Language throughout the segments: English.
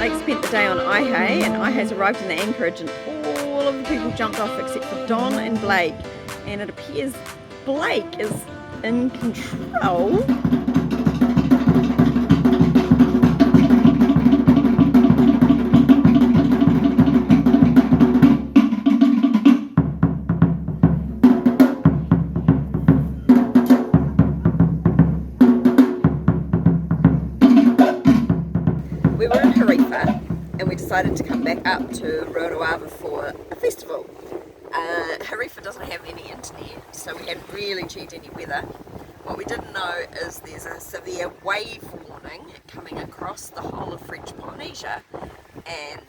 Blake spent the day on Aihe, and Aihe's arrived in the anchorage, and all of the people jumped off except for Don and Blake, and it appears Blake is in control. We were in Harifa and we decided to come back up to Rotorua for a festival. Harifa doesn't have any internet, so we hadn't really checked any weather. What we didn't know is there's a severe wave warning coming across the whole of French Polynesia, and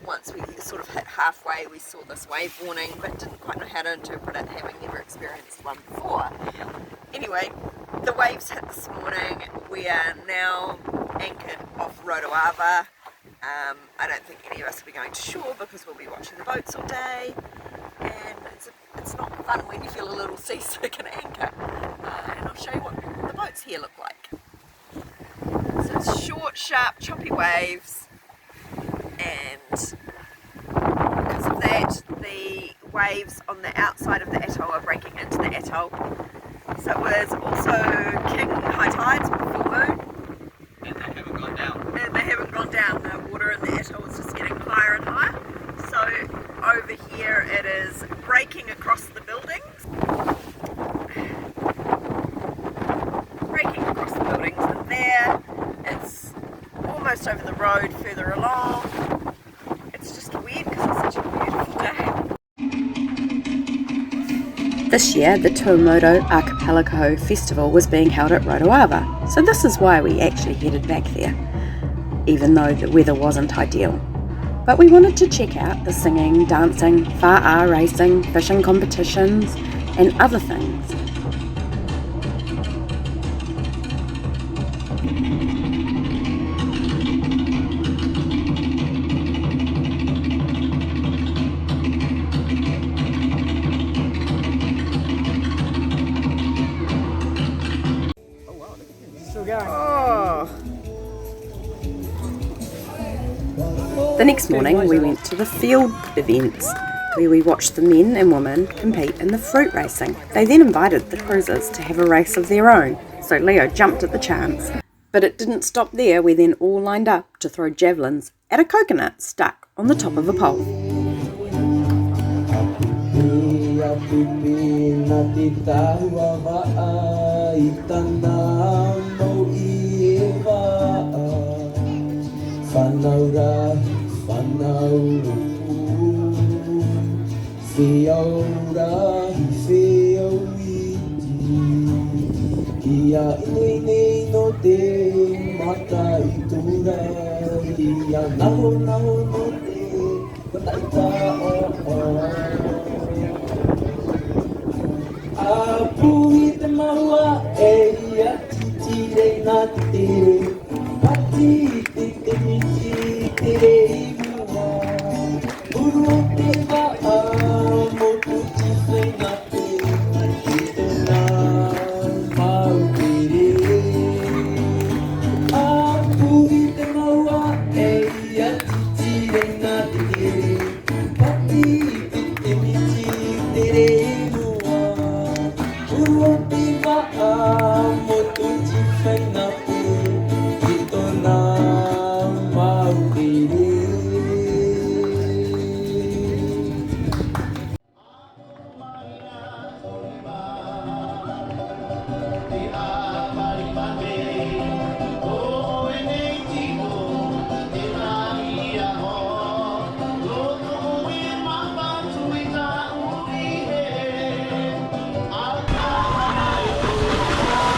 once we sort of hit halfway we saw this wave warning but didn't quite know how to interpret it, having never experienced one before. Anyway, the waves hit this morning. We are now anchored off Rotorua. I don't think any of us will be going to shore because we'll be watching the boats all day, and it's not fun when you feel a little seasick and anchor. And I'll show you what the boats here look like. So it's short, sharp, choppy waves, and because of that the waves on the outside of the atoll are breaking into the atoll. So it was also king high tides with full moon. And they haven't gone down. And they haven't gone down. The water in the atoll is just getting higher and higher. So over here it is breaking across the buildings. Breaking across the buildings, and there it's almost over the road further along. It's just weird because it's such a beautiful day. This year, the Tuamotu Archipelago festival was being held at Rotorua, so this is why we actually headed back there, even though the weather wasn't ideal. But we wanted to check out the singing, dancing, whā'a racing, fishing competitions, and other things. The next morning we went to the field events where we watched the men and women compete in the fruit racing. They then invited the cruisers to have a race of their own, so Leo jumped at the chance. But it didn't stop there. We then all lined up to throw javelins at a coconut stuck on the top of a pole.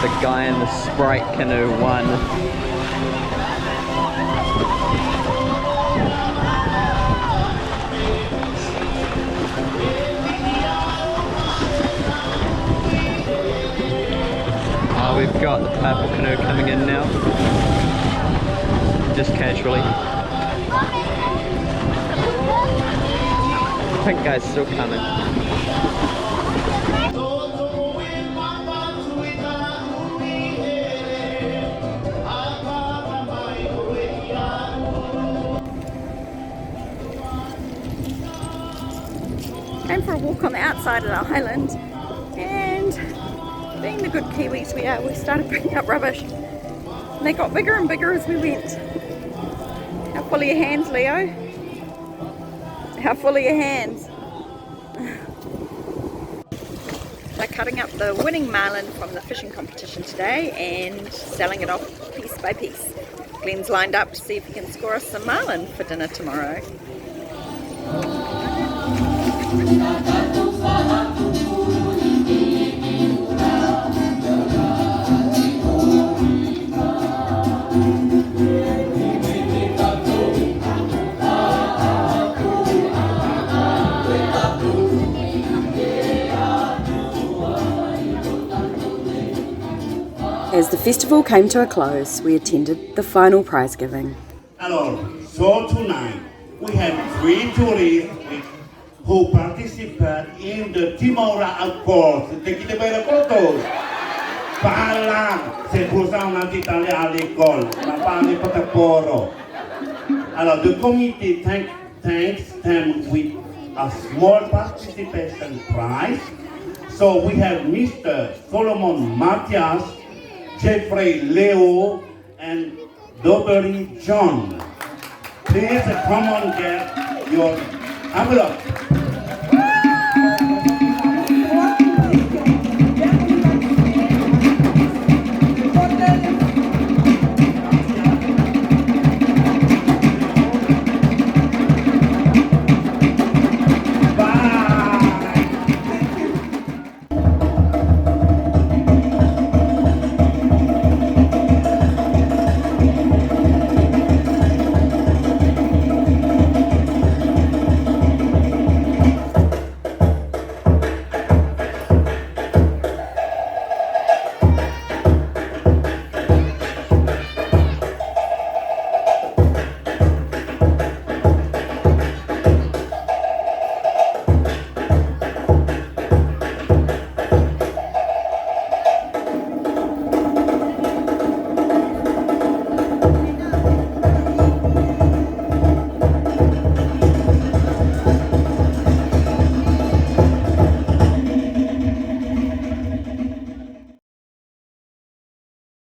The guy in the Sprite canoe won. We've got the purple canoe coming in now, just casually. The pink guy's still coming. going for a walk on the outside of the island, and being the good Kiwis we are, we started picking up rubbish. And they got bigger and bigger as we went. How full are your hands, Leo? How full are your hands? They're cutting up the winning marlin from the fishing competition today and selling it off piece by piece. Glenn's lined up to see if he can score us some marlin for dinner tomorrow. As the festival came to a close, we attended the final prize giving. Hello, so tonight we have 3 tourists who participate in the Tuamotu course. Kita bayar fotos. Paalam, c'est pour ça on a dit aller à l'école. On n'a pas allé pour Poro. Alors, the committee thanks them with a small participation prize. So we have Mr. Solomon Matthias, Jeffrey Leo, and Doberi John. Please come on, get your envelope.